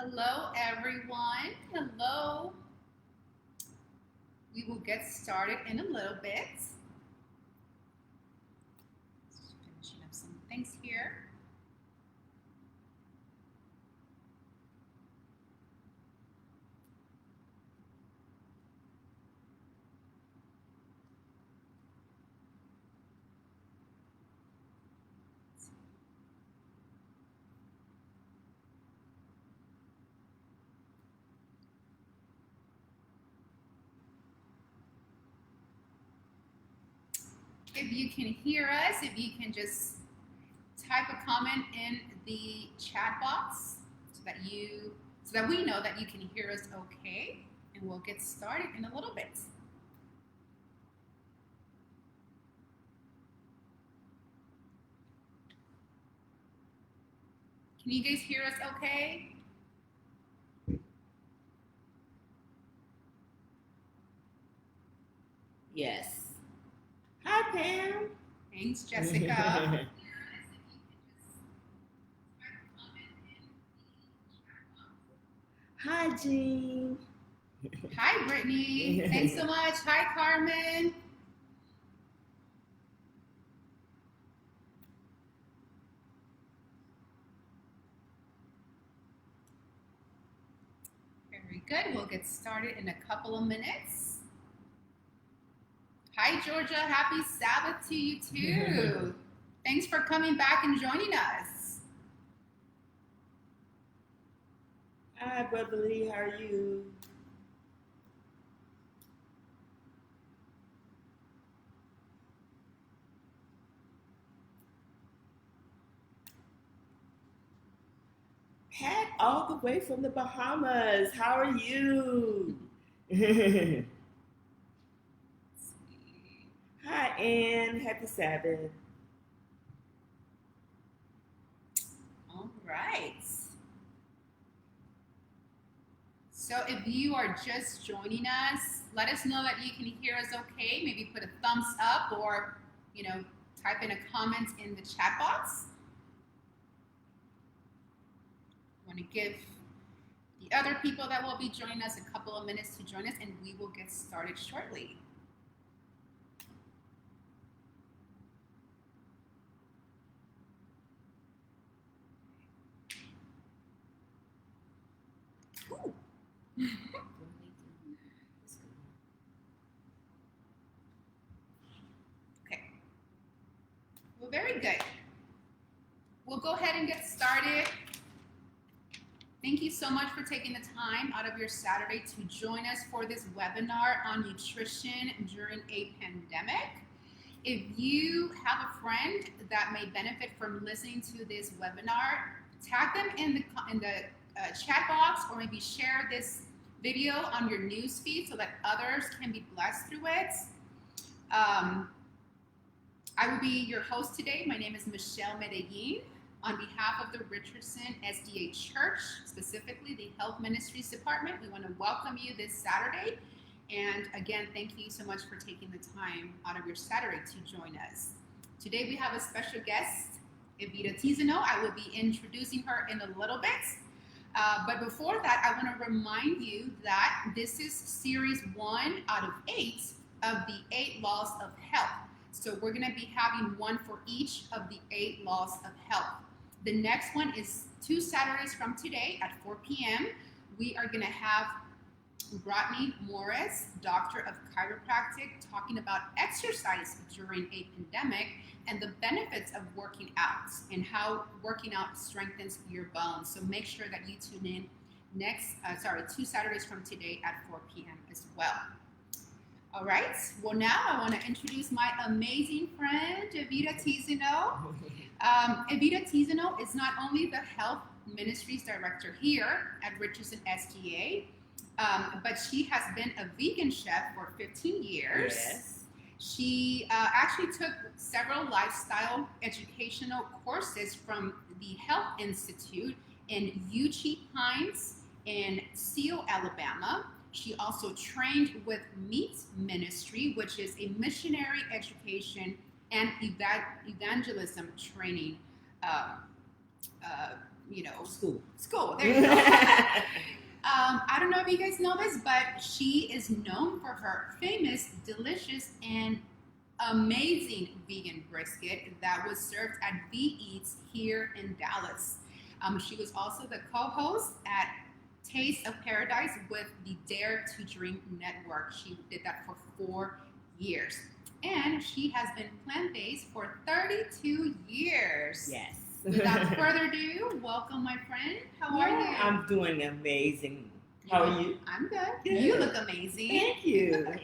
Hello, everyone. Hello. We will get started in a little bit. Just finishing up some things here. If you can hear us, if you can just type a comment in the chat box so that we know that you can hear us okay, and we'll get started in a little bit. Can you guys hear us okay? Yes. Hi, Pam. Thanks, Jessica. Hi, Jean. Hi, Brittany. Thanks so much. Hi, Carmen. Very good. We'll get started in a couple of minutes. Hi, Georgia. Happy Sabbath to you, too. Thanks for coming back and joining us. Hi, Brother Lee. How are you? Pat, all the way from the Bahamas. How are you? Hi, Ann. Happy Sabbath. All right. So if you are just joining us, let us know that you can hear us okay. Maybe put a thumbs up or, type in a comment in the chat box. I want to give the other people that will be joining us a couple of minutes to join us, and we will get started shortly. Okay. Well, very good. We'll go ahead and get started. Thank you so much for taking the time out of your Saturday to join us for this webinar on nutrition during a pandemic. If you have a friend that may benefit from listening to this webinar, tag them in the chat box, or maybe share this video on your news feed so that others can be blessed through it. I will be your host today. My name is Michelle Medellin. On behalf of the Richardson SDA Church, specifically the Health Ministries Department, we want to welcome you this Saturday. And again, thank you so much for taking the time out of your Saturday to join us. Today we have a special guest, Evita Tizano. I will be introducing her in a little bit. But before that, I want to remind you that this is series 1 out of 8 of the 8 laws of health. So we're going to be having one for each of the 8 laws of health. The next one is 2 Saturdays from today at 4 p.m. We are going to have Rodney Morris, Doctor of Chiropractic, talking about exercise during a pandemic and the benefits of working out and how working out strengthens your bones. So make sure that you tune in 2 Saturdays from today at 4 p.m. as well. All right. Well, now I want to introduce my amazing friend, Evita Tizano. Evita Tizano is not only the Health Ministries Director here at Richardson SDA, but she has been a vegan chef for 15 years. Yes. She actually took several lifestyle educational courses from the Health Institute in Uchee Pines in Seal, Alabama. She also trained with Meat Ministry, which is a missionary education and evangelism training School. There you go. I don't know if you guys know this, but she is known for her famous, delicious, and amazing vegan brisket that was served at V Eats here in Dallas. She was also the co-host at Taste of Paradise with the Dare to Drink Network. She did that for 4 years. And she has been plant-based for 32 years. Yes. Without further ado, welcome, my friend. How are you? I'm doing amazing. How are you? I'm good. Good. You look amazing. Thank you.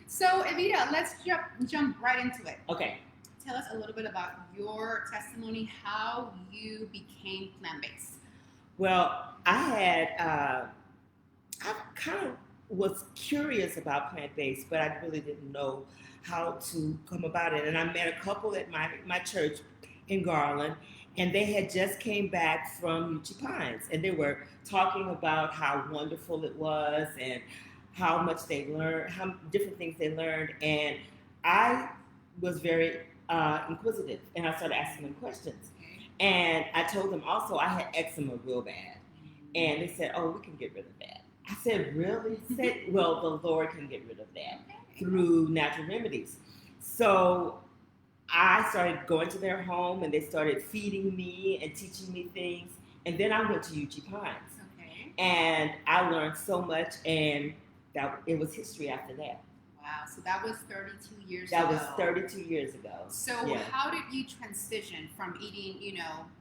So, Evita, let's jump right into it. Okay. Tell us a little bit about your testimony, how you became plant-based. Well, I kind of was curious about plant-based, but I really didn't know how to come about it. And I met a couple at my church in Garland, and they had just came back from Uchee Pines, and they were talking about how wonderful it was and how much they learned, how different things they learned. And I was very inquisitive, and I started asking them questions. And I told them also I had eczema real bad. And they said, oh, we can get rid of that. I said, really? They said, well, the Lord can get rid of that through natural remedies. So I started going to their home, and they started feeding me and teaching me things. And then I went to Uchee Pines. Okay. And I learned so much, and it was history after that. Wow, so that was 32 years That ago. was 32 years ago. So how did you transition from eating,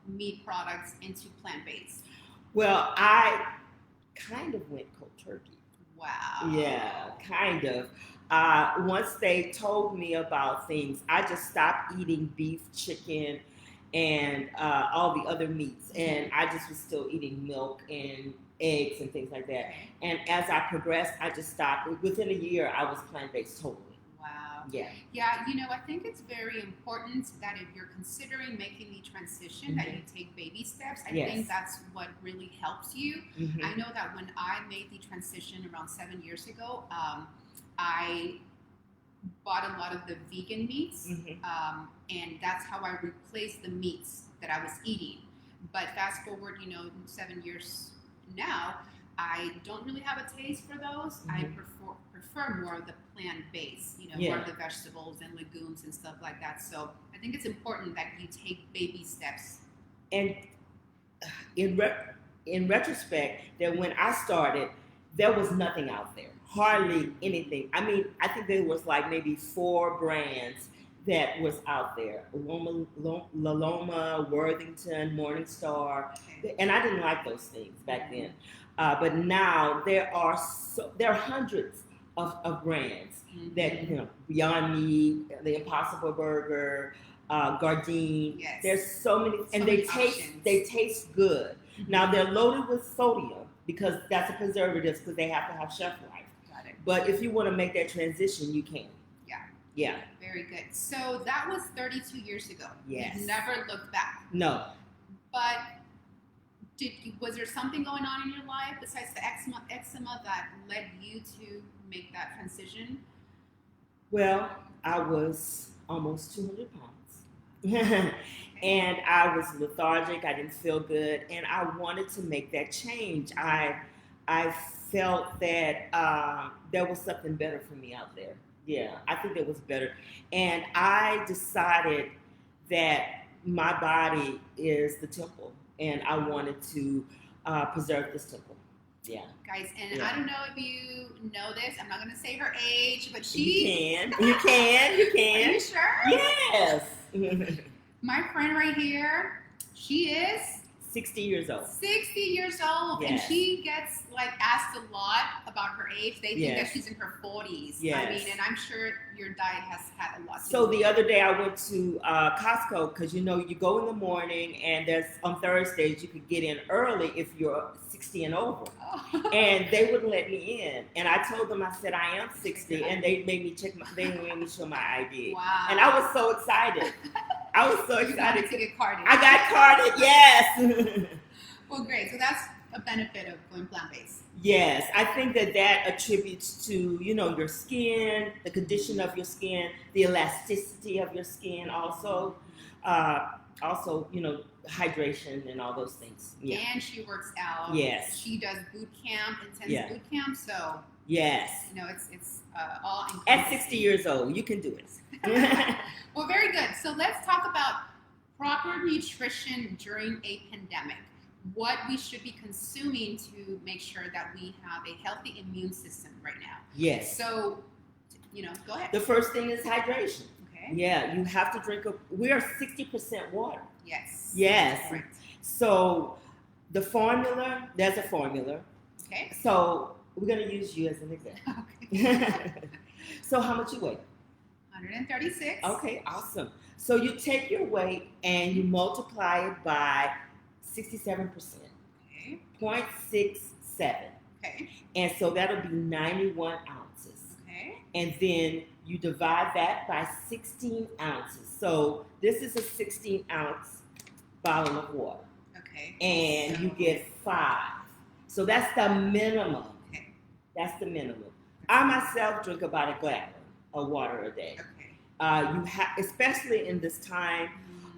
meat products into plant-based? Well, I kind of went cold turkey. Wow. Yeah, kind of. Once they told me about things, I just stopped eating beef, chicken, and all the other meats. And I just was still eating milk and eggs and things like that. Okay. And as I progressed, I just stopped. Within a year, I was plant-based totally. Wow. Yeah. Yeah, I think it's very important that if you're considering making the transition, that you take baby steps. I think that's what really helps you. Mm-hmm. I know that when I made the transition around 7 years ago, I bought a lot of the vegan meats, and that's how I replaced the meats that I was eating. But fast forward, 7 years now, I don't really have a taste for those. I prefer more of the plant-based, more of the vegetables and legumes and stuff like that. So I think it's important that you take baby steps. And in retrospect, that when I started, there was nothing out there, hardly anything. I mean, I think there was like maybe 4 brands that was out there: Loma, Worthington, Morningstar, and I didn't like those things back then. But now there are hundreds of brands that Beyond Meat, the Impossible Burger, Gardein. Yes. There's so many, and they taste good. Now they're loaded with sodium because that's a preservative, because they have to have shelf life. Got it. But if you want to make that transition, you can. Yeah. Very good. So that was 32 years ago. Yes. You've never looked back. No. But was there something going on in your life besides the eczema that led you to make that transition? Well, I was almost 200 pounds. And I was lethargic. I didn't feel good. And I wanted to make that change. I felt that there was something better for me out there. Yeah, I think it was better. And I decided that my body is the temple, and I wanted to preserve this temple. Yeah. Guys, and I don't know if you know this. I'm not going to say her age, but You can. Are you sure? Yes. My friend right here, she is 60 years old. 60 years old, Yes. and she gets asked a lot about her age. They think that she's in her 40s. Yes. I mean, and I'm sure your diet has had a lot to do So with the it. other day I went to Costco, because you go in the morning, and there's on Thursdays you could get in early if you're 60 and over. Oh. And they wouldn't let me in. And I told them, I said, I am 60, and they made me show my ID. Wow. And I was so excited. I was so You wanted excited. to get carded. I got carded, yes. Well, great. So that's a benefit of going plant-based. Yes, I think that attributes to, your skin, the condition of your skin, the elasticity of your skin also. also, hydration and all those things. Yeah. And she works out. Yes. She does boot camp, intense Yeah. boot camp. So Yes. it's all At 60 years old, you can do it. Well, very good. So let's talk about proper nutrition during a pandemic. What we should be consuming to make sure that we have a healthy immune system right now. Yes. So, go ahead. The first thing is hydration. Okay. Yeah, you have to drink we are 60% water. Yes. Yes. Right. So there's a formula. Okay. So we're going to use you as an example. Okay. So how much you weigh? 136. Okay, awesome. So you take your weight and you multiply it by 67%, Okay. 0.67. Okay. And so that'll be 91 ounces. Okay. And then you divide that by 16 ounces. So this is a 16-ounce bottle of water. Okay. And So- you get 5. So that's the minimum. Okay. That's the minimum. I myself drink about a gallon of water a day. Okay. You have, especially in this time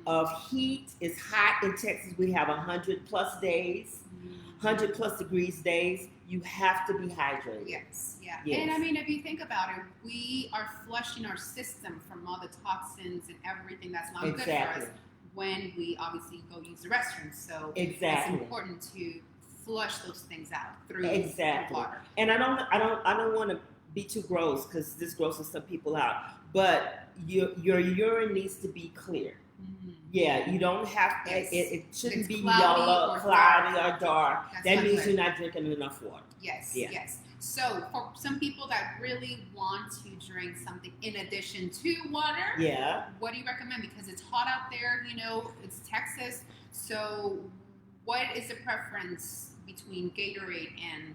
of heat. It's hot in Texas. We have 100 plus days, 100 plus degrees days. You have to be hydrated. Yes, yeah. Yes. And I mean, if you think about it, we are flushing our system from all the toxins and everything that's not good for us when we obviously go use the restroom. So Exactly. it's important to flush those things out through Exactly. water. And I don't want to be too gross because this grosses some people out. But your urine needs to be clear. Mm-hmm. Yeah, you don't have Yes. it shouldn't It's be cloudy yellow, or cloudy dark. or dark. That's That not means good. you're not drinking enough water. Yes, Yeah. yes. So for some people that really want to drink something in addition to water, Yeah. what do you recommend? Because it's hot out there, it's Texas. So what is the preference between Gatorade and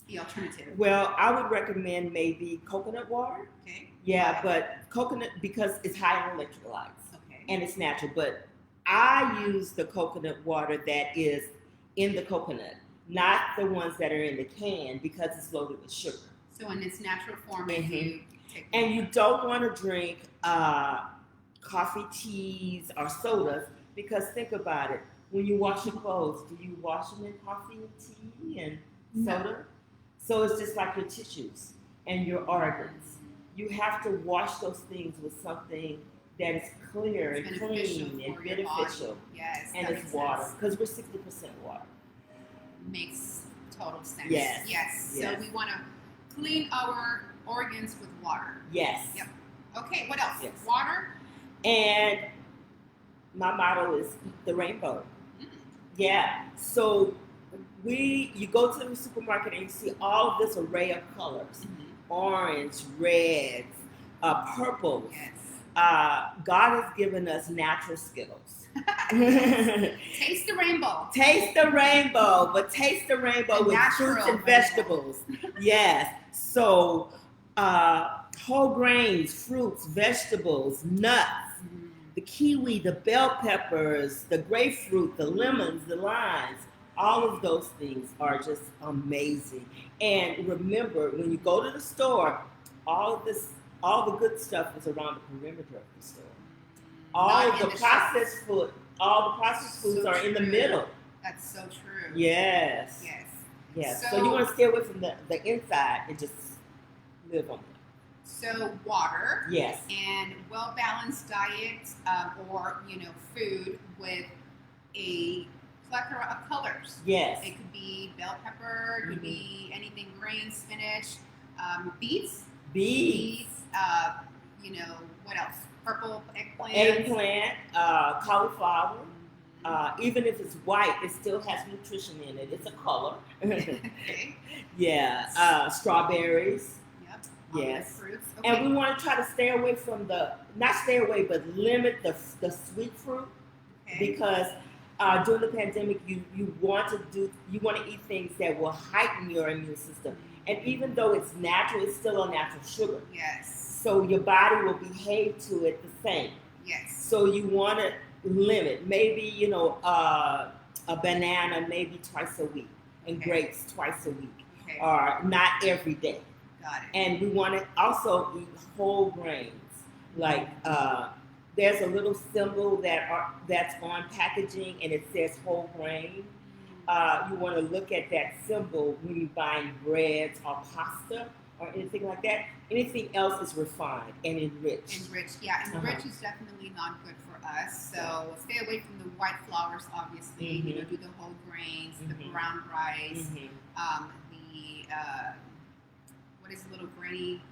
the alternative? Well, I would recommend maybe coconut water. Okay. Yeah, but coconut because it's high in electrolytes Okay. and it's natural. But I use the coconut water that is in the coconut, not the ones that are in the can because it's loaded with sugar. So in its natural form, if you take And you don't want to drink coffee, teas, or sodas because think about it. When you wash your clothes, do you wash them in coffee and tea and soda? So it's just like your tissues and your organs. You have to wash those things with something that is clear and beneficial clean and for your beneficial. body. Yes. And that it's makes water sense. because we're 60% water. Makes total sense. Yes. Yes. Yes. So we want to clean our organs with water. Yes. Yep. Okay, what else? Yes. Water? And my motto is eat the rainbow. Mm. Yeah. So you go to the supermarket and you see all of this array of colors. Mm-hmm. Orange, reds, purples. Yes. God has given us natural Skittles. Taste the rainbow. Taste the rainbow, but taste the rainbow The with natural fruits and rainbow. vegetables. Yes. So whole grains, fruits, vegetables, nuts, the kiwi, the bell peppers, the grapefruit, the lemons, the limes. All of those things are just amazing. And remember, when you go to the store, all the good stuff is around the perimeter of the store. All Not the in the processed food, all the processed foods So are in the true. middle. That's so true. Yes. Yes. Yes. So, So- you want to stay away from the inside and just live on it. So water. Yes. And well-balanced diet or food with a plethora of colors. Yes. It could be bell pepper, it could be anything green, spinach, beets. Beets, What else? Purple eggplant. eggplant, cauliflower. Even if it's white, it still has nutrition in it. It's a color. Okay. Yeah. Strawberries. Yep. All the Yes. fruits. Okay. And we want to try to stay away from not stay away, but limit the sweet fruit Okay. because during the pandemic, you want to eat things that will heighten your immune system. And even though it's natural, it's still a natural sugar. Yes. So your body will behave to it the same. Yes. So you want to limit, maybe a banana maybe twice a week, and Okay. grapes twice a week, Okay. or not every day. Got it. And we want to also eat whole grains like there's a little symbol that's on packaging, and it says whole grain. You want to look at that symbol when you're buying breads or pasta or anything like that. Anything else is refined and enriched. Enriched, yeah. Enriched is definitely not good for us. So stay away from the white flours, obviously. You know, do the whole grains, the brown rice, the what is a little grainy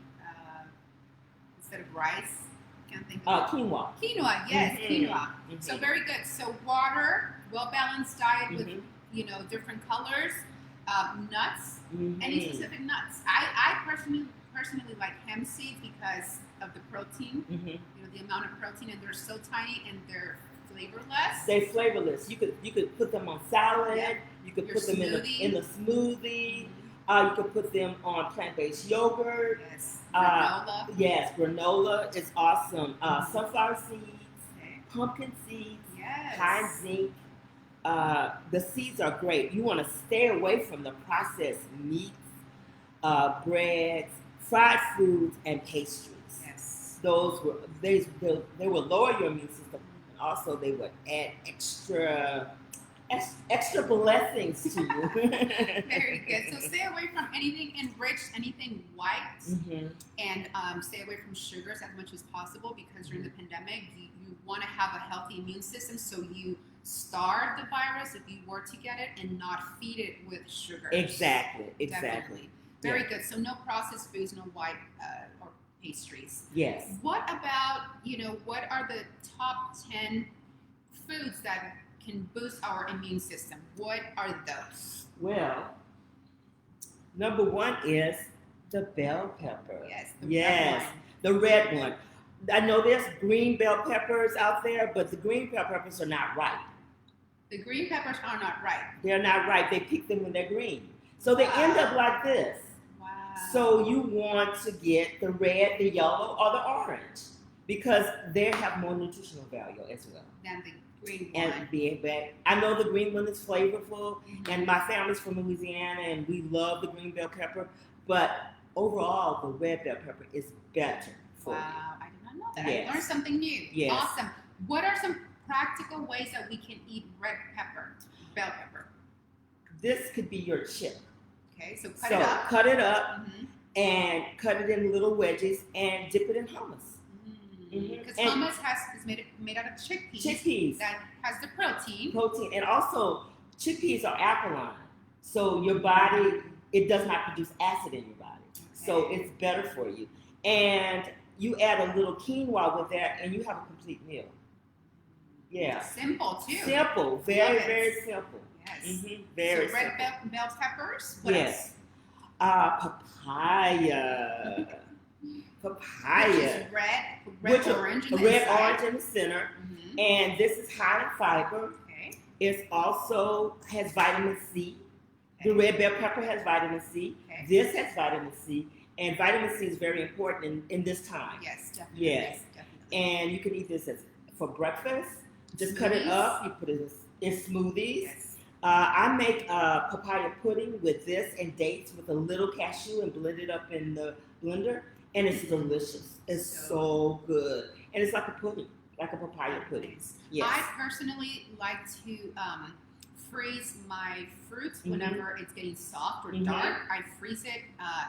instead of rice? Can't think of quinoa. Quinoa, yes, quinoa. So very good. So water, well-balanced diet with different colors, nuts. Any specific nuts? I personally like hemp seeds because of the protein. You know, the amount of protein, and they're so tiny and they're flavorless. They're flavorless. You could put them on salad. Yep. You could put them in a smoothie. You could put them on plant-based yogurt. Yes. Granola. Yes, granola is awesome. Sunflower seeds, pumpkin seeds, high in zinc. The seeds are great. You want to stay away from the processed meats, breads, fried foods, and pastries. Yes. They will lower your immune system, and also they would add extra blessings to you. Very good. So stay away from anything enriched, anything white, and stay away from sugars as much as possible, because during the pandemic, you want to have a healthy immune system, so you starve the virus if you were to get it and not feed it with sugar. Exactly. Definitely. Very good. So no processed foods, no white or pastries. Yes. What about, what are the top 10 foods that can boost our immune system? What are those? Well, number one is the bell pepper. Yes, the red one. I know there's green bell peppers out there, but the green bell peppers are not ripe. The green peppers are not ripe. They're not ripe. They pick them when they're green. So they end up like this. Wow. So you want to get the red, the yellow, or the orange, because they have more nutritional value as well. Than the green one. And being back, I know the green one is flavorful, and my family's from Louisiana, and we love the green bell pepper. But overall, the red bell pepper is better for you. I did not know that. I learned something new. Yes. Awesome. What are some practical ways that we can eat red pepper, bell pepper? This could be your chip. Okay, so cut it up and cut it in little wedges and dip it in hummus. Because hummus is made out of chickpeas. That has the protein. And also chickpeas are alkaline, so your body, it does not produce acid in your body, so it's better for you. And you add a little quinoa with that, and you have a complete meal. Yeah. Simple too. Simple, very simple. Yes. Very so red bell peppers. What else? Papaya. Which is red, orange in the red, orange in the center, and this is high in fiber. Okay. It also has vitamin C. Okay. The red bell pepper has vitamin C. Okay. This has vitamin C, and vitamin C is very important in this time. Yes, definitely. Yes, definitely. And you can eat this for breakfast. Just cut it up. You put it in smoothies. Yes. I make papaya pudding with this and dates with a little cashew and blend it up in the blender. And it's delicious. It's so good. And it's like a pudding, like a papaya pudding. Yes. I personally like to freeze my fruits whenever it's getting soft or dark. I freeze it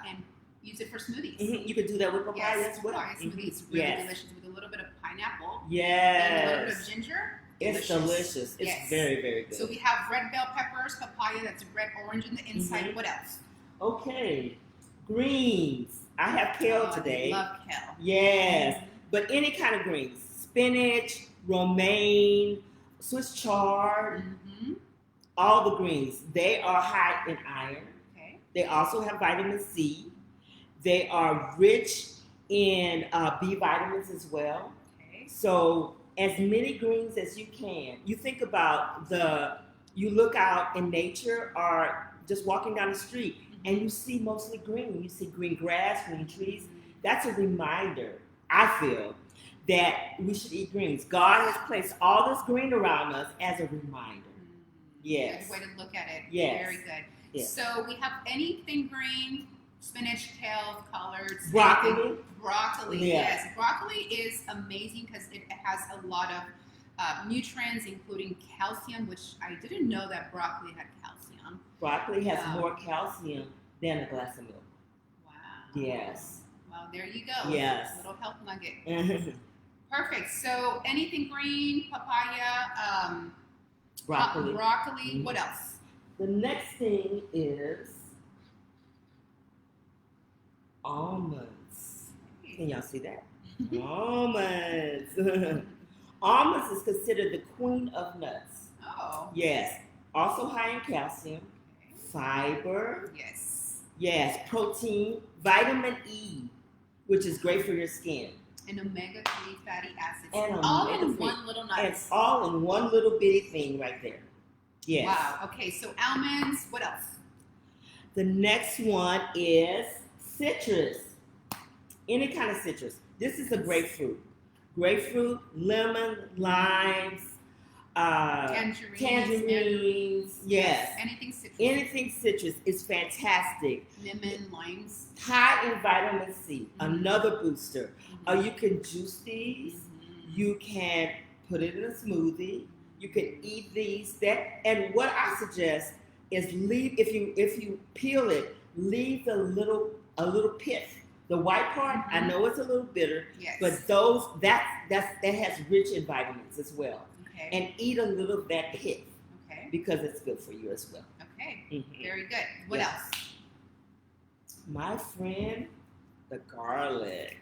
and use it for smoothies. You could do that with papaya as well. Papaya smoothies, really delicious, with a little bit of pineapple. Yes. And a little bit of ginger. It's delicious. It's very, very good. So we have red bell peppers, papaya that's red, orange in the inside. What else? Okay. Greens. I have kale today. I love kale. Yes. But any kind of greens. Spinach, romaine, Swiss chard, all the greens. They are high in iron. Okay. They also have vitamin C. They are rich in B vitamins as well. Okay. So as many greens as you can. You think about you look out in nature or just walking down the street, and you see mostly green. You see green grass, green trees. That's a reminder, I feel, that we should eat greens. God has placed all this green around us as a reminder. Yes. Good way to look at it. Yes. Very good. Yes. So we have anything green, spinach, kale, collards, Broccoli. anything. Broccoli, Yeah. yes. Broccoli is amazing because it has a lot of nutrients, including calcium, which I didn't know that broccoli had calcium. Broccoli has more calcium than a glass of milk. Wow. Yes. Well, there you go. Yes. Little health nugget. Perfect. So anything green, papaya, Broccoli. broccoli. What else? The next thing is almonds. Can y'all see that? Almonds. Almonds is considered the queen of nuts. Oh. Yes. Also high in calcium, Okay. fiber. Yes. Yes. Protein, vitamin E, which is great for your skin. And omega-3 fatty acids. And all in omega-3. one little nut. And it's all in one little bitty thing right there. Yes. Wow. Okay. So almonds. What else? The next one is citrus. Any kind of citrus. This is a grapefruit. Grapefruit, lemon, limes, tangerines. Yes. Anything citrus. Anything citrus is fantastic. Lemon, limes. High in vitamin C, another booster. Mm-hmm. You can juice these. You can put it in a smoothie. You can eat these. And what I suggest is leave if you peel it, leave a little pith. The white part, I know it's a little bitter, Yes. but that has rich in vitamins as well. Okay. And eat a little of that pith Okay. because it's good for you as well. Okay. Mhm. Very good. What Yeah. else? My friend, the garlic.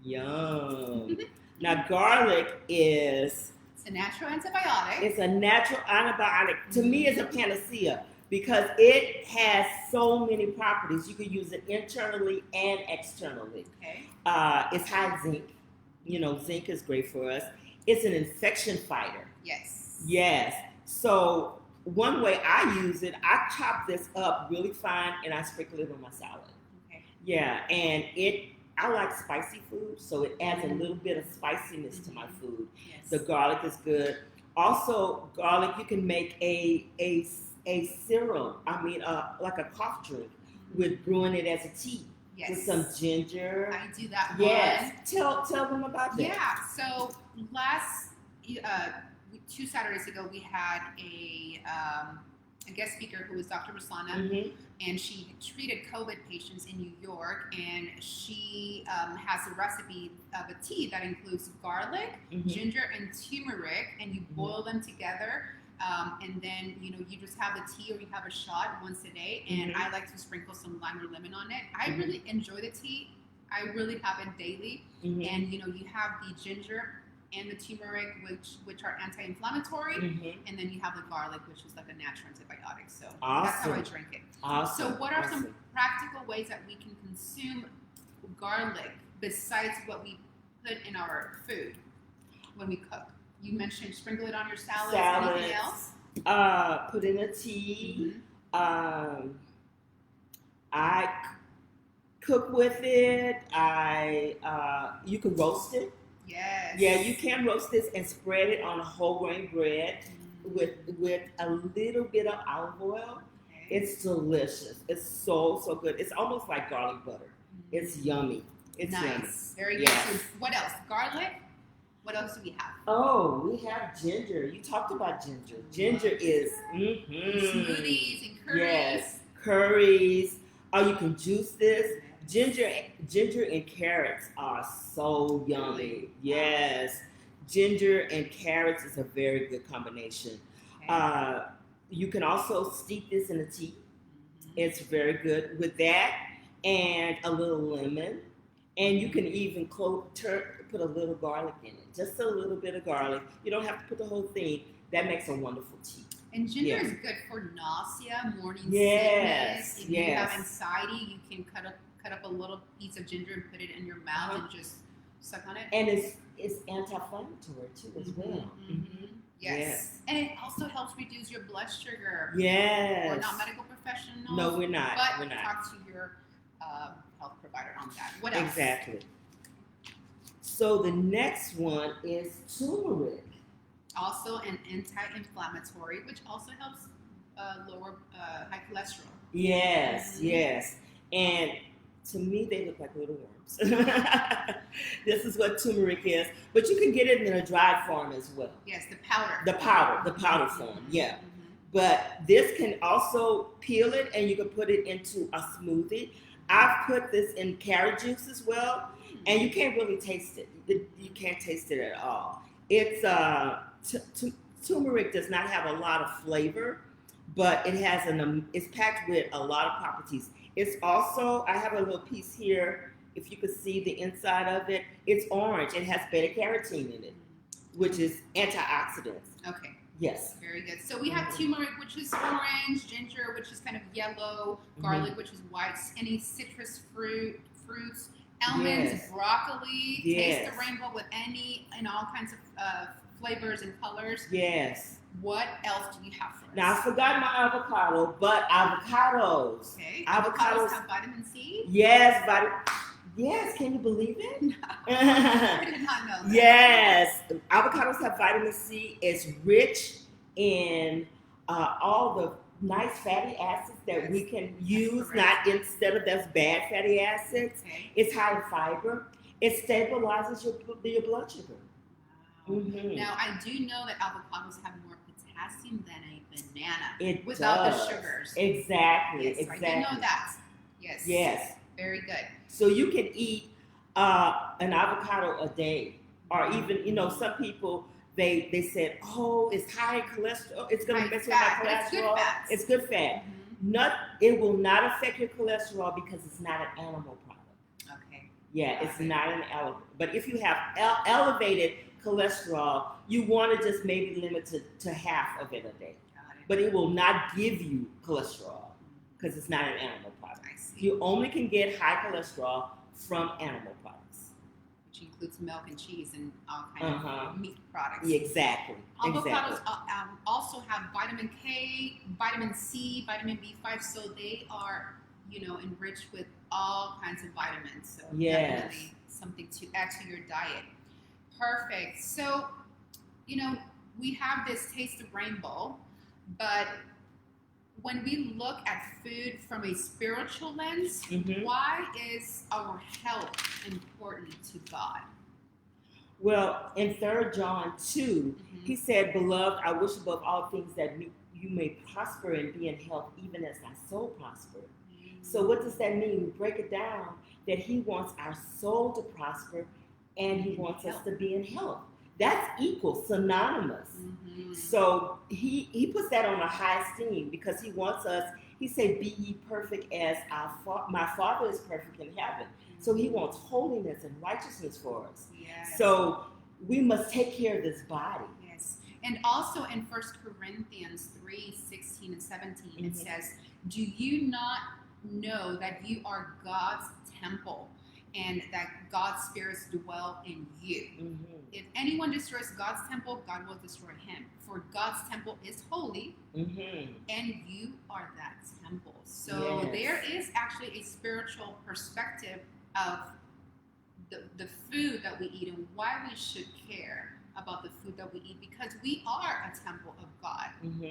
Yum. Now garlic is It's a natural antibiotic. it's a natural antibiotic. To me, it's a panacea because it has so many properties. You can use it internally and externally. Okay. It's high in zinc. You know, zinc is great for us. It's an infection fighter. Yes. Yes. So one way I use it, I chop this up really fine and I sprinkle it on my salad. Okay. Yeah, and I like spicy food, so it adds a little bit of spiciness to my food. Yes. The garlic is good. Also, garlic you can make a serum. Like a cough drink with brewing it as a tea Yes. with some ginger. I do that Yes. one. Tell them about that. Yeah. So last 2 Saturdays ago, we had a guest speaker who was Dr. Rosanna, Mhm. and she treated COVID patients in New York, and she has a recipe of a tea that includes garlic, Mhm. ginger, and turmeric, and you boil them together. And then, you just have the tea or you have a shot once a day. And Mhm. I like to sprinkle some lime or lemon on it. I Mhm. really enjoy the tea. I really have it daily. Mhm. And, you have the ginger and the turmeric, which are anti-inflammatory. Mhm. And then you have the garlic, which is like a natural antibiotic. So that's Awesome. how I drink it. Awesome. So what are some Awesome. practical ways that we can consume garlic besides what we put in our food when we cook? You mentioned sprinkle it on your salads. Anything else? Put in a tea. Mhm. I cook with it. You can roast it. Yes. Yeah, you can roast this and spread it on a whole grain bread with a little bit of olive oil. Okay. It's delicious. It's so good. It's almost like garlic butter. It's yummy. It's nice. yummy. Very Yes. good. So what else? Garlic. What else do we have? Oh, we have ginger. You talked about ginger. Ginger is Smoothies and curries. Yes, curries. You can juice this. Ginger and carrots are so yummy. Really? Yes, ginger and carrots is a very good combination. Okay. You can also steep this in a tea. Mhm. It's very good with that and a little lemon. And you can even put a little garlic in it. Just a little bit of garlic. You don't have to put the whole thing. That makes a wonderful tea. And ginger Yeah. is good for nausea, morning Yes, sickness. If you yes. have anxiety, you can cut up a little piece of ginger and put it in your mouth Uh-huh. and just suck on it. And it's anti-inflammatory too as well. Mhm. Yes. And it also helps reduce your blood sugar. Yes. We're not medical professionals. No, we're not. But We're not. talk to your health provider on that. What else? Exactly. So the next one is turmeric. Also an anti-inflammatory, which also helps lower high cholesterol. Yes, Mhm. yes. And to me, they look like little worms. This is what turmeric is. But you can get it in a dried form as well. Yes, the powder. The powder form, yeah. But this can also peel it and you can put it into a smoothie. I've put this in carrot juice as well, and you can't really taste it. You can't taste it at all. It's turmeric does not have a lot of flavor, but it has it's packed with a lot of properties. It's also, I have a little piece here. If you could see the inside of it, it's orange. It has beta carotene in it, which is antioxidants. Okay. Yes. Very good. So we have turmeric, which is orange, ginger, which is kind of yellow, garlic, which is white, any citrus fruits, almonds, broccoli. Yes. Taste the rainbow with any and all kinds of flavors and colors. Yes. What else do you have for us? Now I forgot my avocado, but avocados. Okay. Avocados have vitamin C? Yes, yes, can you believe it? I did not know that. Yes, avocados have vitamin C. It's rich in all the nice fatty acids that we can use, not instead of those bad fatty acids. Okay. It's high in fiber. It stabilizes your blood sugar. Wow. Now, I do know that avocados have more potassium than a banana. It without does. the sugars. Exactly. Yes, exactly. I did know that. Yes. Yes. Very good. So you can eat an avocado a day, or even, some people, they said, oh, it's high in cholesterol. It's going to mess with my cholesterol. It's good fat. It will not affect your cholesterol because it's not an animal product. Okay. Yeah, it's not an animal. But if you have elevated cholesterol, you want to just maybe limit to half of it a day. But it will not give you cholesterol because it's not an animal product. You only can get high cholesterol from animal products. Which includes milk and cheese and all kinds of meat products. Exactly. Avocados also have vitamin K, vitamin C, vitamin B5, so they are, enriched with all kinds of vitamins. So definitely something to add to your diet. Perfect. So, we have this taste of rainbow, but when we look at food from a spiritual lens, why is our health important to God? Well, in 3 John 2, he said, Beloved, I wish above all things that you may prosper and be in health, even as thy soul prosper. So what does that mean? We break it down that he wants our soul to prosper and he wants us to be in health. That's equal, synonymous. So he puts that on a high esteem because he wants us, he said, be ye perfect as my Father is perfect in heaven. So he wants holiness and righteousness for us. Yes. So we must take care of this body. Yes. And also in 1 Corinthians 3:16 and 17, it says, do you not know that you are God's temple and that God's spirits dwell in you? If anyone destroys God's temple, God will destroy him. For God's temple is holy, and you are that temple. So there is actually a spiritual perspective of the food that we eat and why we should care about the food that we eat, because we are a temple of God.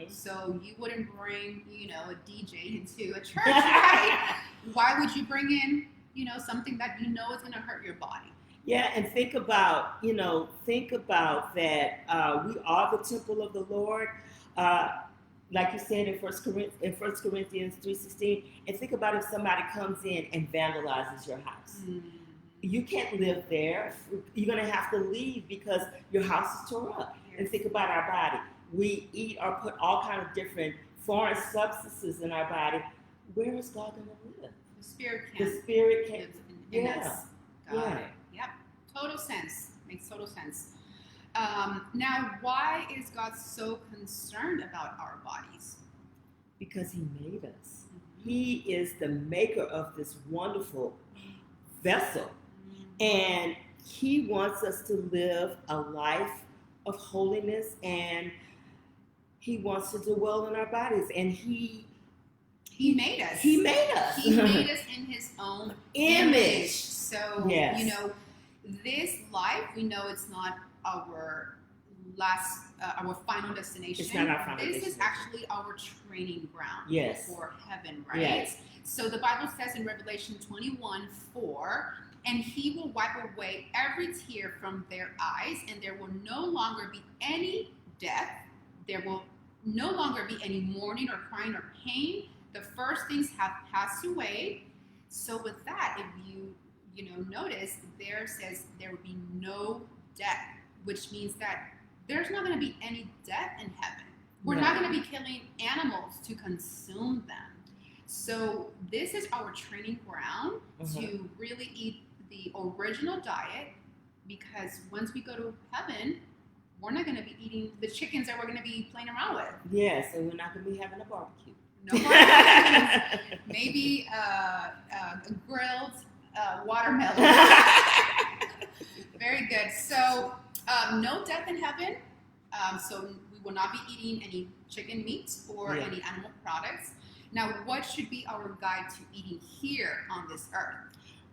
So you wouldn't bring, a DJ into a church, right? Why would you bring in, something that is going to hurt your body? Yeah, and think about that. We are the temple of the Lord, like you said in 1 Corinthians 3:16. And think about if somebody comes in and vandalizes your house. You can't live there. You're going to have to leave because your house is torn up. And think about our body. We eat or put all kinds of different foreign substances in our body. Where is God going to live? The Spirit can't. In us. Got it. Yep. Total sense. Makes total sense. Now, why is God so concerned about our bodies? Because he made us. He is the maker of this wonderful vessel. And he wants us to live a life of holiness, and he wants to dwell in our bodies. And he made us. He made us. He made us in his own image. So, this life, we know it's not our our final destination. It's not our final This is destination. actually our training ground Yes. for heaven, right? Yes. So the Bible says in Revelation 21:4, and he will wipe away every tear from their eyes, and there will no longer be any death. There will no longer be any mourning or crying or pain. The first things have passed away. So with that, if you notice, there says there will be no death, which means that there's not going to be any death in heaven. We're not going to be killing animals to consume them. So this is our training ground to really eat the original diet, because once we go to heaven, we're not going to be eating the chickens that we're going to be playing around with. Yes, and we're not going to be having a barbecue. No barbecue. Maybe a grilled watermelon. Very good. So no death in heaven. So we will not be eating any chicken meat or any animal products. Now, what should be our guide to eating here on this earth?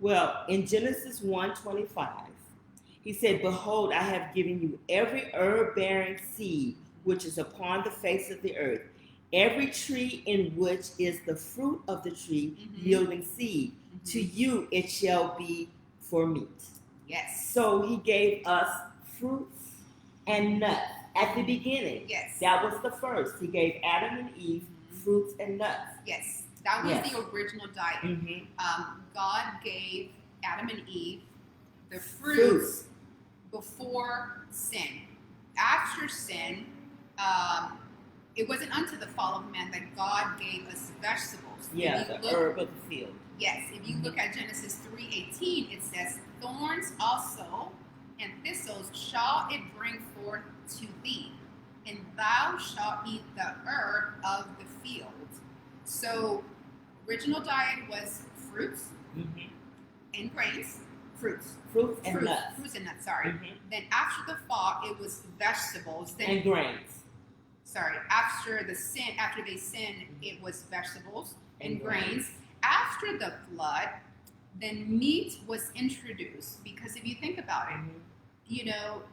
Well, in Genesis 1:25, he said, "Behold, I have given you every herb-bearing seed which is upon the face of the earth, every tree in which is the fruit of the tree yielding seed. To you it shall be for meat." Yes. So he gave us fruits and nuts at the beginning. Yes. That was the first. He gave Adam and Eve fruits and nuts. Yes. That was the original diet. God gave Adam and Eve the fruits before sin. After sin, it wasn't until the fall of man that God gave us vegetables. Yeah, the herb of the field. Yes, if you look at Genesis 3:18, it says, "Thorns also and thistles shall it bring forth to thee, and thou shalt eat the herb of the field." So, original diet was fruits and grains. Fruits and nuts. Sorry. Then after the fall, it was vegetables. Then, and grains. Sorry. After they sinned, it was vegetables and grains. After the flood, then meat was introduced, because if you think about it,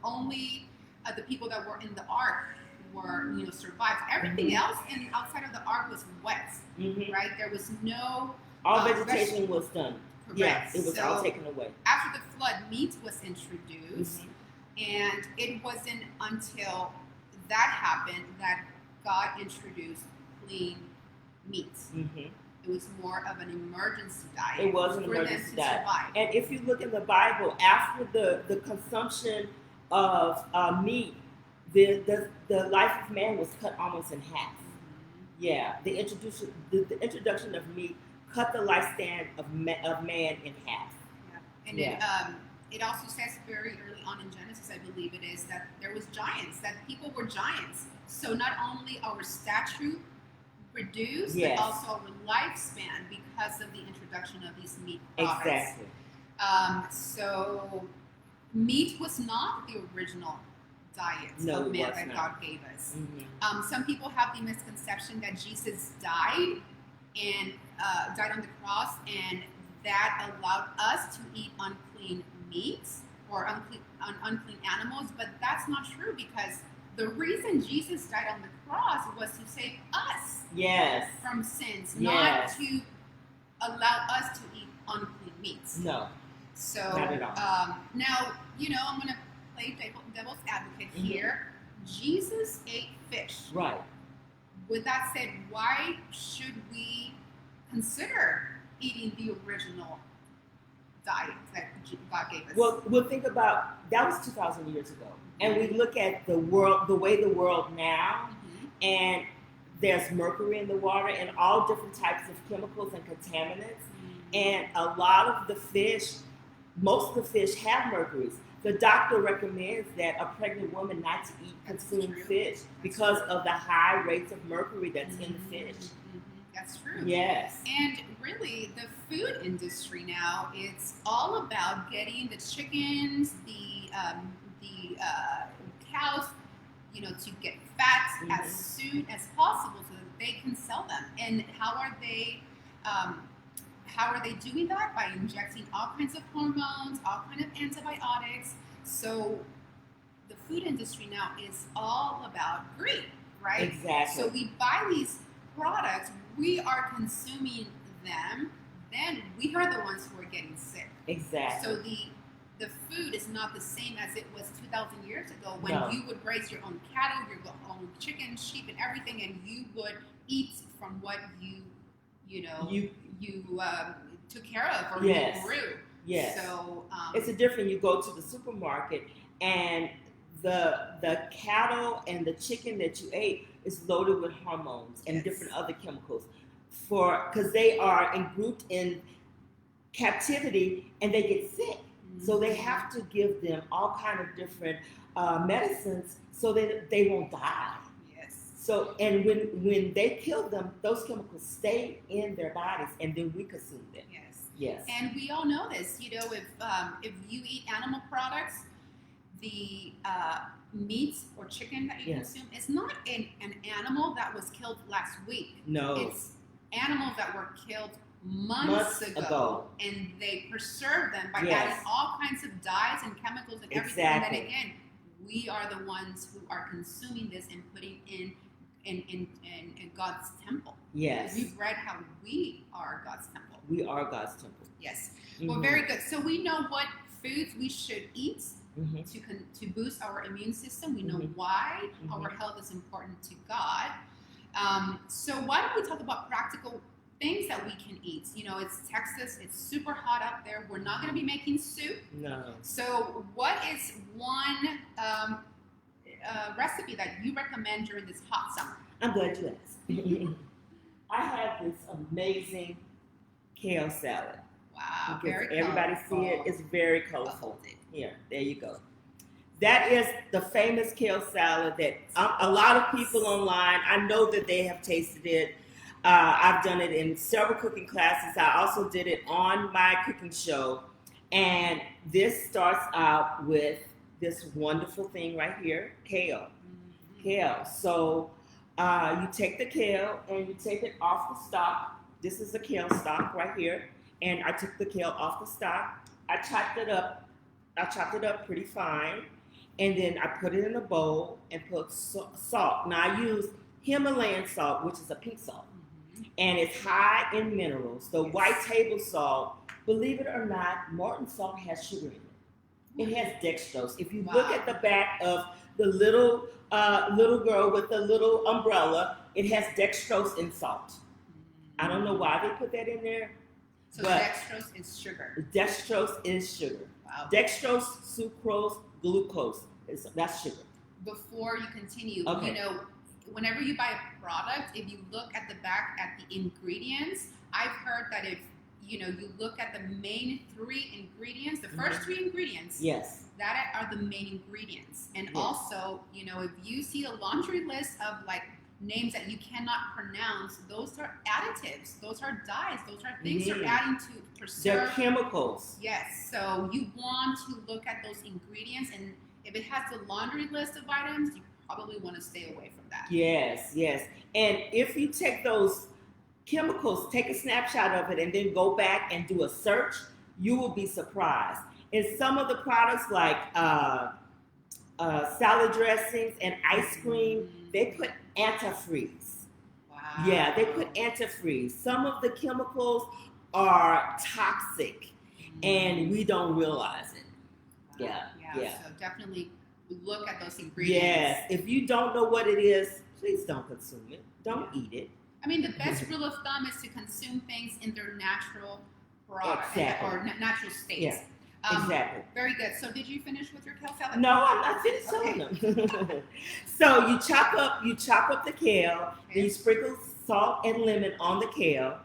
only the people that were in the ark were, survived. Everything else outside of the ark was wet, right? There was no... All vegetation was done. Correct. Yes, it was all taken away. After the flood, meat was introduced, and it wasn't until that happened that God introduced clean meats. It was more of an emergency diet. It was an emergency diet. Survive. And if you look in the Bible, after the consumption of meat, the life of man was cut almost in half. Yeah, the introduction of meat cut the lifespan of man in half. Yeah. And it also says very early on in Genesis, I believe it is, that there was giants, that people were giants. So not only our stature reduced, but also our lifespan because of the introduction of these meat products. Exactly. So meat was not the original diet of man that God gave us. Some people have the misconception that Jesus died on the cross, and that allowed us to eat unclean meats or unclean animals, but that's not true, because the reason Jesus died on the cross was to save us from sins, not to allow us to eat unclean meats. No. So not at all. Now, I'm going to play devil's advocate here. Jesus ate fish. Right. With that said, why should we consider eating the original diet that God gave us? Well, we'll think about, that was 2,000 years ago. And we look at the world, the way the world now, and there's mercury in the water and all different types of chemicals and contaminants. And a lot of the fish, most of the fish have mercury. The doctor recommends that a pregnant woman not to consume fish because of the high rates of mercury that's in the fish. That's true. Yes. And really, the food industry now, it's all about getting the chickens, the cows, to get fat as soon as possible so that they can sell them. And how are they doing that? By injecting all kinds of hormones, all kinds of antibiotics. So the food industry now is all about greed, right? Exactly. So we buy these products, we are consuming them, then we are the ones who are getting sick. Exactly. So the food is not the same as it was 2,000 years ago when No. you would raise your own cattle, your own chicken, sheep, and everything, and you would eat from what you took care of or Yes. you grew. Yes. So It's a different. You go to the supermarket and the cattle and the chicken that you ate is loaded with hormones and Yes. different other chemicals because they are grouped in captivity and they get sick. So they have to give them all kind of different medicines so that they won't die. Yes. So and when they kill them, those chemicals stay in their bodies and then we consume them. Yes. Yes. And we all know this. If you eat animal products, the meat or chicken that you Yes. consume is not an animal that was killed last week. No. It's animals that were killed months ago, and they preserve them by Yes. adding all kinds of dyes and chemicals and everything. Exactly. And then again, we are the ones who are consuming this and putting in God's temple. Yes. We've read how we are God's temple. We are God's temple. Yes. Mhm. Well, very good. So we know what foods we should eat Mhm. to boost our immune system. We know Mhm. why Mhm. our health is important to God. So why don't we talk about practical things that we can eat? It's Texas. It's super hot up there. We're not going to be making soup. No. So what is one recipe that you recommend during this hot summer? I'm glad you asked. I have this amazing kale salad. Wow, Because very everybody colorful. see it. It's very colorful. Here, there you go. That is the famous kale salad that a lot of people online, I know that they have tasted it. I've done it in several cooking classes. I also did it on my cooking show. And this starts out with this wonderful thing right here, kale. Mhm. Kale. So you take the kale and you take it off the stalk. This is the kale stalk right here. And I took the kale off the stalk. I chopped it up. I chopped it up pretty fine. And then I put it in a bowl and put salt. Now I use Himalayan salt, which is a pink salt. And it's high in minerals. The white table salt, believe it or not, Morton salt has sugar in it. It has dextrose. If you look at the back of the little girl with the little umbrella, it has dextrose in salt. I don't know why they put that in there. So but dextrose is sugar. Dextrose is sugar. Wow. Dextrose, sucrose, glucose. That's sugar. Before you continue, Okay. Whenever you buy a product, if you look at the back at the ingredients, I've heard that if you look at the main three ingredients, the first three ingredients, Yes. that are the main ingredients. And Yes. also, if you see a laundry list of names that you cannot pronounce, those are additives, those are dyes, those are things you're adding to They're preserve. chemicals. Yes, so you want to look at those ingredients, and if it has the laundry list of items, you probably want to stay away from that. Yes, yes. And if you take those chemicals, take a snapshot of it, and then go back and do a search, you will be surprised. In some of the products, like salad dressings and ice cream, they put antifreeze. Wow. Yeah, they put antifreeze. Some of the chemicals are toxic, and we don't realize it. Yeah. So definitely look at those ingredients. Yes. If you don't know what it is, please don't consume it. Don't eat it. I mean, the best rule of thumb is to consume things in their natural product Exactly. or natural state. Yeah. Exactly. Very good. So, did you finish with your kale salad? No, I'm not finished telling them. So you chop up the kale, then you sprinkle salt and lemon on the kale,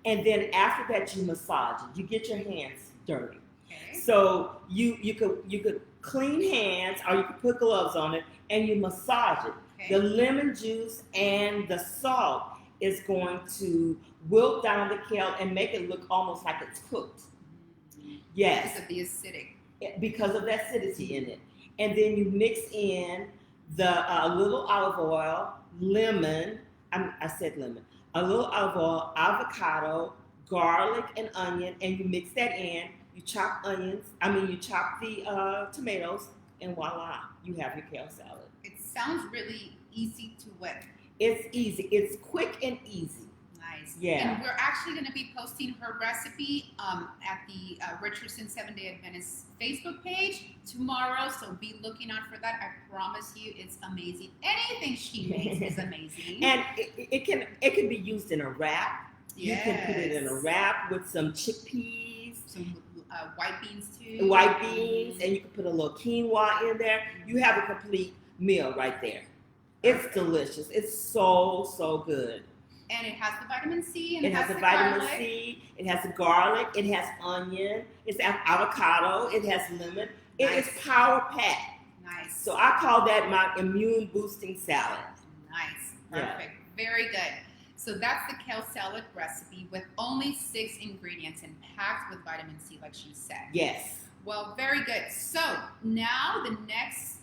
and then after that you massage it. You get your hands dirty. Okay. So you could clean hands or you could put gloves on it and you massage it. Okay. The lemon juice and the salt is going to wilt down the kale and make it look almost like it's cooked. Yes. Because of the acidic. Because of the acidity in it. And then you mix in the little olive oil, lemon, I said lemon, a little olive oil, avocado, garlic, and onion, and you mix that in. You chop you chop the tomatoes, and voila, you have your kale salad. It sounds really easy to whip. It's easy. It's quick and easy. Nice. Yeah. And we're actually going to be posting her recipe at the Richardson 7-Day Adventist Facebook page tomorrow. So be looking out for that. I promise you, it's amazing. Anything she makes is amazing. And it can be used in a wrap. Yes. You can put it in a wrap with some chickpeas, some white beans too. White beans, and you can put a little quinoa in there. You have a complete meal right there. It's delicious. It's so good. And it has the vitamin C. And it has the vitamin C. It has the garlic. It has onion. It's avocado. It has lemon. It is power packed. Nice. So I call that my immune boosting salad. Nice. Perfect. Yeah. Very good. So that's the kale salad recipe with only 6 ingredients and packed with vitamin C, like she said. Yes. Well, very good. So now the next,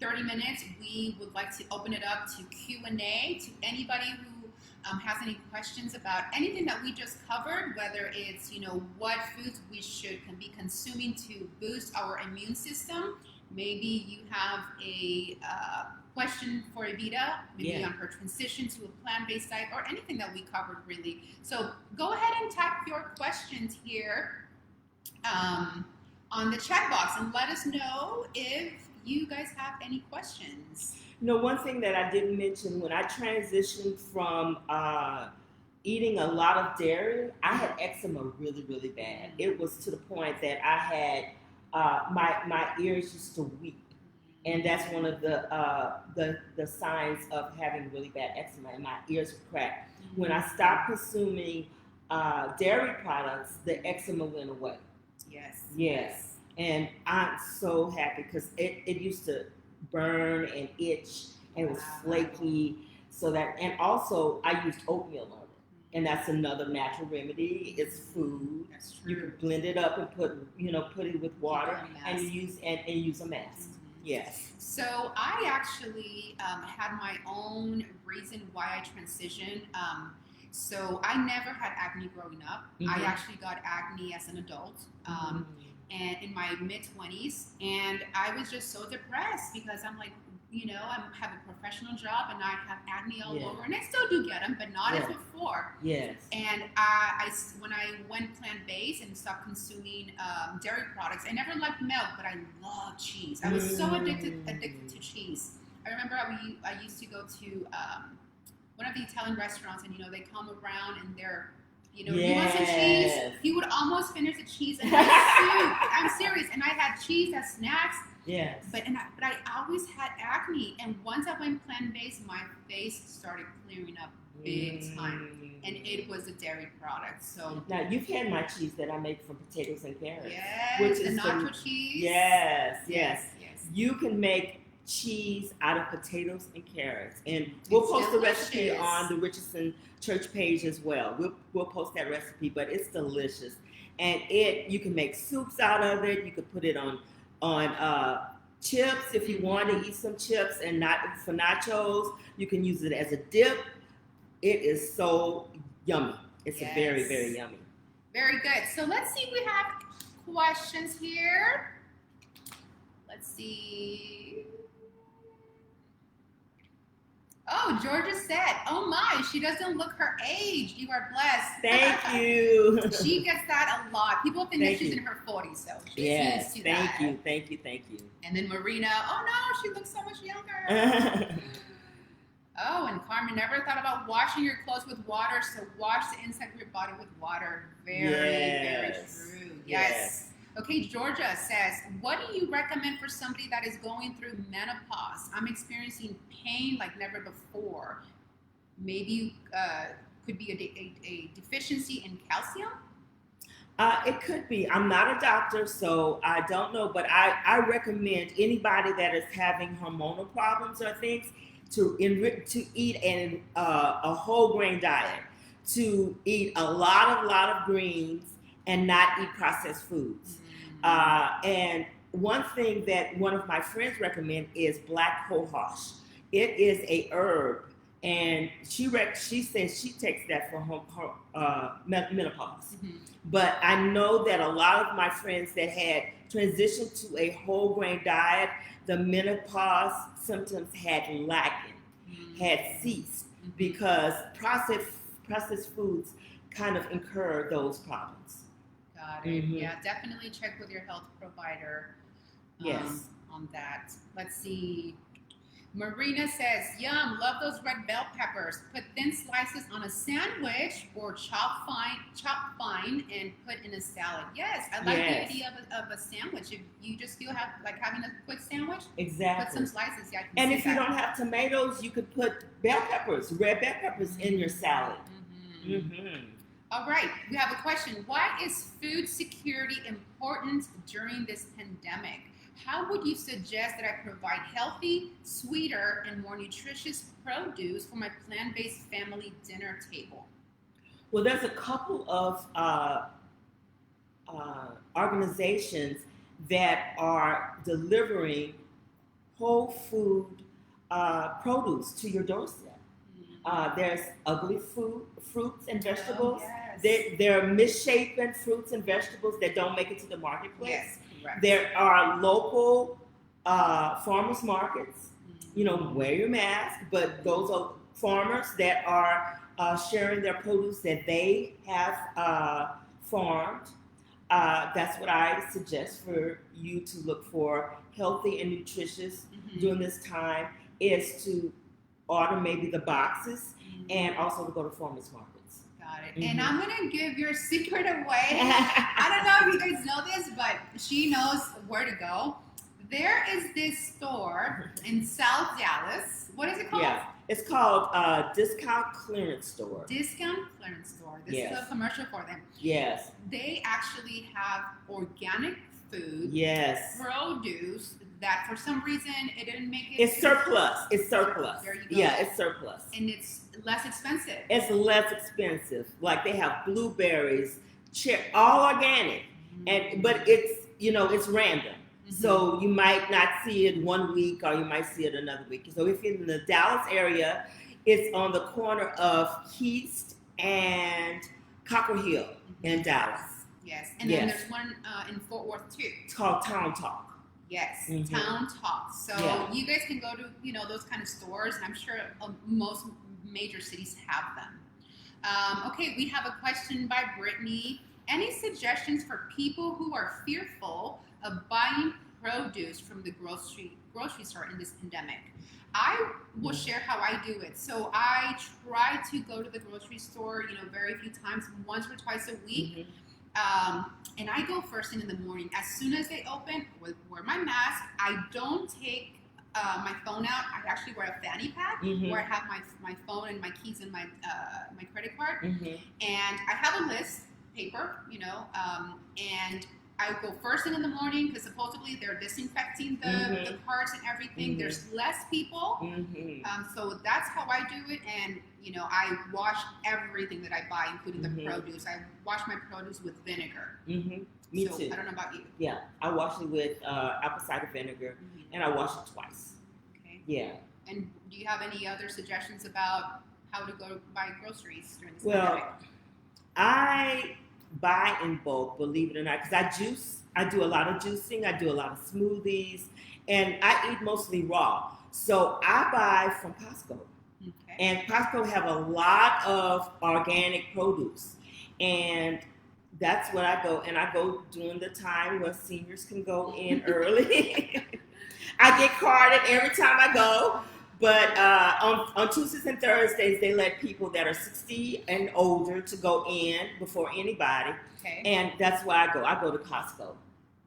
30 minutes, we would like to open it up to Q&A to anybody who has any questions about anything that we just covered, whether it's, what foods we should be consuming to boost our immune system. Maybe you have a question for Evita, maybe on her transition to a plant-based diet, or anything that we covered really. So go ahead and type your questions here on the chat box and let us know if you guys have any questions. One thing that I didn't mention, when I transitioned from eating a lot of dairy, I had eczema really, really bad. It was to the point that I had my ears used to weep, and that's one of the signs of having really bad eczema, and my ears were cracked. When I stopped consuming dairy products, the eczema went away. Yes. And I'm so happy because it used to burn and itch and it was flaky. And also I used oatmeal on it. And that's another natural remedy. It's food. That's true. You can blend it up and put it with water and use a mask. Yes. So I actually had my own reason why I transitioned. So I never had acne growing up. I actually got acne as an adult. And in my mid-20s, and I was just so depressed because I'm like, I have a professional job and I have acne all over, and I still do get them, but not as before. Yes. And when I went plant-based and stopped consuming dairy products, I never liked milk, but I love cheese. I was so addicted to cheese. I remember I used to go to one of the Italian restaurants, and they come around and they're you want some cheese? He would almost finish the cheese in my soup. I'm serious. And I had cheese as snacks. Yes. But I always had acne. And once I went plant-based, my face started clearing up big time. And it was a dairy product. So now you've had my cheese that I make from potatoes and carrots. Yes. Which the is nacho cheese. Yes. You can make cheese out of potatoes and carrots, and we'll post the recipe on the Richardson Church page as well. We'll post that recipe, but it's delicious, and you can make soups out of it. You can put it on chips if you want to eat some chips, and not for nachos. You can use it as a dip. It is so yummy. It's a very, very yummy. Very good. So let's see if we have questions here. Let's see. Oh, Georgia said, "Oh my, she doesn't look her age. You are blessed." Thank you. She gets that a lot. People think that she's in her 40s, so she's used to that. Thank you. And then Marina, "Oh no, she looks so much younger." Oh, and Carmen, never thought about washing your clothes with water, so wash the inside of your body with water. Very true. Yes. Okay, Georgia says, "What do you recommend for somebody that is going through menopause? I'm experiencing pain like never before. Maybe could be a deficiency in calcium?" It could be. I'm not a doctor, so I don't know, but I recommend anybody that is having hormonal problems or things to eat a whole grain diet, to eat a lot of greens and not eat processed foods. And one thing that one of my friends recommend is black cohosh. It is a herb and she says she takes that for menopause. Mm-hmm. But I know that a lot of my friends that had transitioned to a whole grain diet, the menopause symptoms had ceased because processed foods kind of incur those problems. Got it. Mm-hmm. Yeah, definitely check with your health provider. Yes. On that. Let's see. Marina says, "Yum, love those red bell peppers. Put thin slices on a sandwich or chop fine, and put in a salad." Yes, I like the idea of a sandwich. If you just feel like having a quick sandwich, exactly. Put some slices. Yeah, I can and see if you don't have tomatoes, you could put red bell peppers in your salad. All right, we have a question. Why is food security important during this pandemic? How would you suggest that I provide healthy, sweeter, and more nutritious produce for my plant-based family dinner table? Well, there's a couple of organizations that are delivering whole food produce to your doorstep. There's ugly fruits and vegetables. Oh, yes. There are misshapen fruits and vegetables that don't make it to the marketplace. Yes, correct. There are local farmers markets. Wear your mask, but those are farmers that are sharing their produce that they have farmed. That's what I suggest for you to look for, healthy and nutritious during this time, is to order maybe the boxes and also to go to farmers markets. Got it. And I'm going to give your secret away. I don't know if you guys know this, but she knows where to go. There is this store in South Dallas. What is it called? Yeah, it's called Discount Clearance Store. Discount Clearance Store. This is a commercial for them. Yes. They actually have organic food. Yes. Produce that for some reason it didn't make it. It's surplus. It's surplus. There you go. Yeah, it's surplus. And it's less expensive. It's less expensive. Like they have blueberries, all organic, but it's it's random. So you might not see it one week or you might see it another week. So if you're in the Dallas area, it's on the corner of Keast and Copper Hill in Dallas. Yes. And then there's one in Fort Worth too. It's called Town Talk. Yes, Town Talk. So you guys can go to those kind of stores, and I'm sure most major cities have them. Okay, we have a question by Brittany. Any suggestions for people who are fearful of buying produce from the grocery store in this pandemic? I will share how I do it. So I try to go to the grocery store, very few times, once or twice a week. And I go first thing in the morning. As soon as they open, wear my mask. I don't take my phone out. I actually wear a fanny pack where I have my phone and my keys and my credit card. And I have a list paper, and I go first thing in the morning because supposedly they're disinfecting the carts and everything. There's less people. So that's how I do it. And, I wash everything that I buy, including the produce. I wash my produce with vinegar. Me too. I don't know about you. Yeah, I wash it with apple cider vinegar, and I wash it twice. Okay. Yeah. And do you have any other suggestions about how to go buy groceries during this pandemic? I buy in bulk, believe it or not, because I juice. I do a lot of juicing. I do a lot of smoothies, and I eat mostly raw. So I buy from Costco. Okay. And Costco have a lot of organic produce, and that's what I go. And I go during the time where seniors can go in early. I get carded every time I go. But on Tuesdays and Thursdays, they let people that are 60 and older to go in before anybody. Okay. And that's why I go. I go to Costco.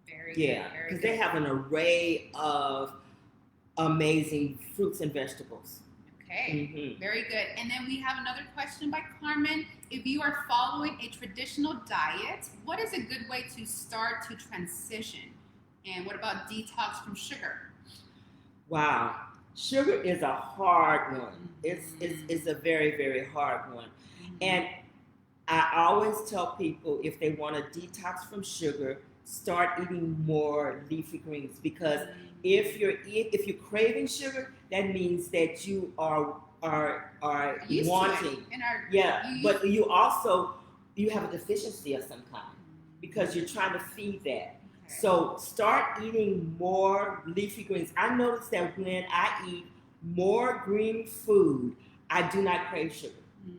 Very good. Because they have an array of amazing fruits and vegetables. Okay, very good. And then we have another question by Carmen. If you are following a traditional diet, what is a good way to start to transition? And what about detox from sugar? Wow. Sugar is a hard one. It's a very, very hard one. And I always tell people if they want to detox from sugar, start eating more leafy greens, because if you're craving sugar, that means that you are are Used to wanting. it and are Yeah, you but you have a deficiency of some kind because you're trying to feed that. Okay. So start eating more leafy greens. I noticed that when I eat more green food, I do not crave sugar. Mm.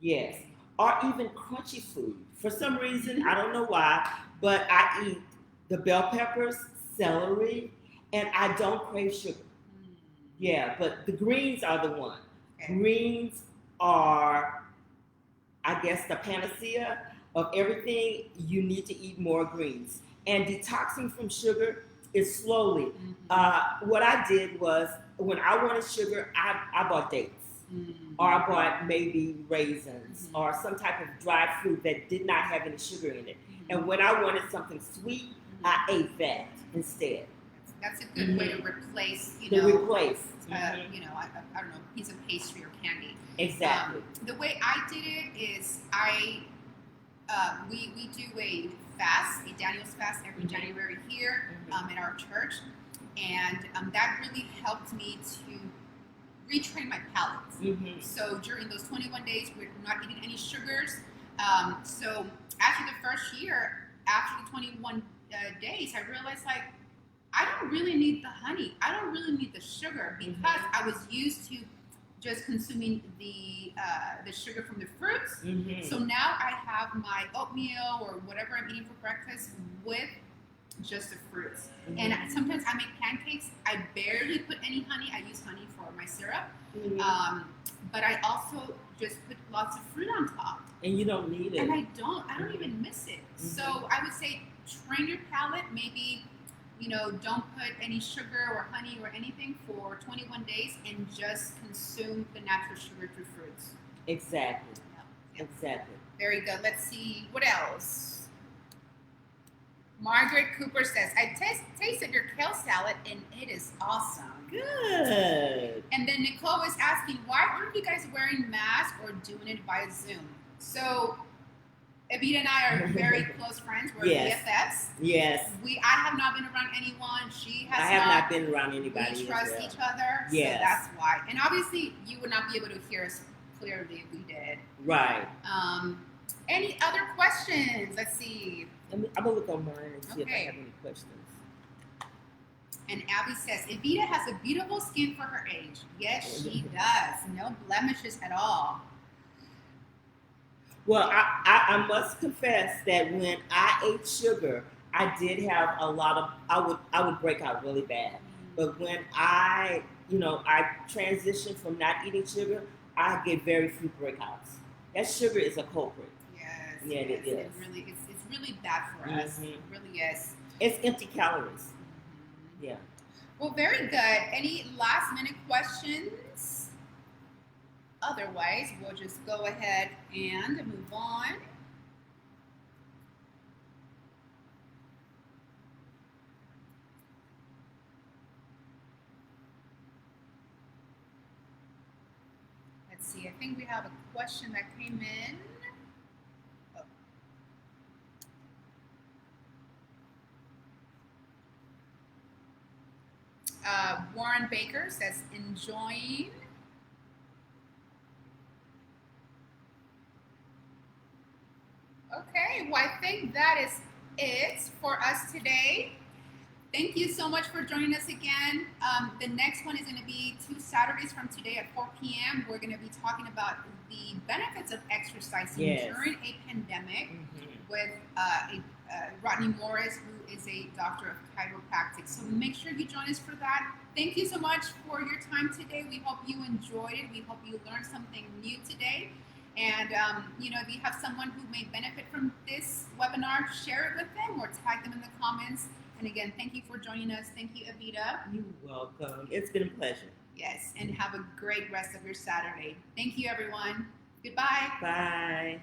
Yes. Or even crunchy food. For some reason, I don't know why, but I eat the bell peppers, celery, and I don't crave sugar. Mm. Yeah, but the greens are the one. Okay. Greens are, I guess, the panacea of everything. You need to eat more greens. And detoxing from sugar is slowly. What I did was, when I wanted sugar, I bought dates. Or I bought maybe raisins or some type of dried fruit that did not have any sugar in it. And when I wanted something sweet, I ate that instead. That's a good way to replace, To replace. you know, I don't know, piece of pastry or candy. Exactly. The way I did it is we do a fast, a Daniel's fast every January here in our church, and that really helped me to retrain my palate. So during those 21 days, we're not eating any sugars. So after the first year, after the 21 days, I realized like I don't really need the honey. I don't really need the sugar because I was used to just consuming the sugar from the fruits. So now I have my oatmeal or whatever I'm eating for breakfast with just the fruits. And sometimes I make pancakes. I barely put any honey. I use honey for my syrup. But I also just put lots of fruit on top. And you don't need it. And I don't even miss it. So I would say train your palate. Maybe, don't put any sugar or honey or anything for 21 days and just consume the natural sugar through fruits. Exactly. Yeah. Exactly. Very good. Let's see. What else? Margaret Cooper says, I tasted your kale salad and it is awesome. Good. And then Nicole is asking, why aren't you guys wearing masks or doing it via Zoom? So Evita and I are very close friends. We're BFFs. Yes. I have not been around anyone. She has I have not been around anybody. We trust each other. Yes. So that's why. And obviously, you would not be able to hear us clearly if we did. Right. Any other questions? Let's see. I'm going to look on mine and see if I have any questions. And Abby says, Evita has a beautiful skin for her age. Yes, she does. No blemishes at all. Well, I must confess that when I ate sugar, I did have a lot of, I would break out really bad. But when I transitioned from not eating sugar, I get very few breakouts. That sugar is a culprit. Yes. Yeah, yes, it is. It's really bad for us. It really is. It's empty calories. Yeah. Well, very good. Any last minute questions? Otherwise, we'll just go ahead and move on. Let's see. I think we have a question that came in. Warren Baker says, enjoying. Okay, well, I think that is it for us today. Thank you so much for joining us again. The next one is going to be 2 Saturdays from today at 4 p.m. We're going to be talking about the benefits of exercising during a pandemic with Rodney Morris, who is a doctor of chiropractic. So make sure you join us for that. Thank you so much for your time today. We hope you enjoyed it. We hope you learned something new today. And, if you have someone who may benefit from this webinar, share it with them or tag them in the comments. And again, thank you for joining us. Thank you, Evita. You're welcome. It's been a pleasure. Yes, and have a great rest of your Saturday. Thank you, everyone. Goodbye. Bye.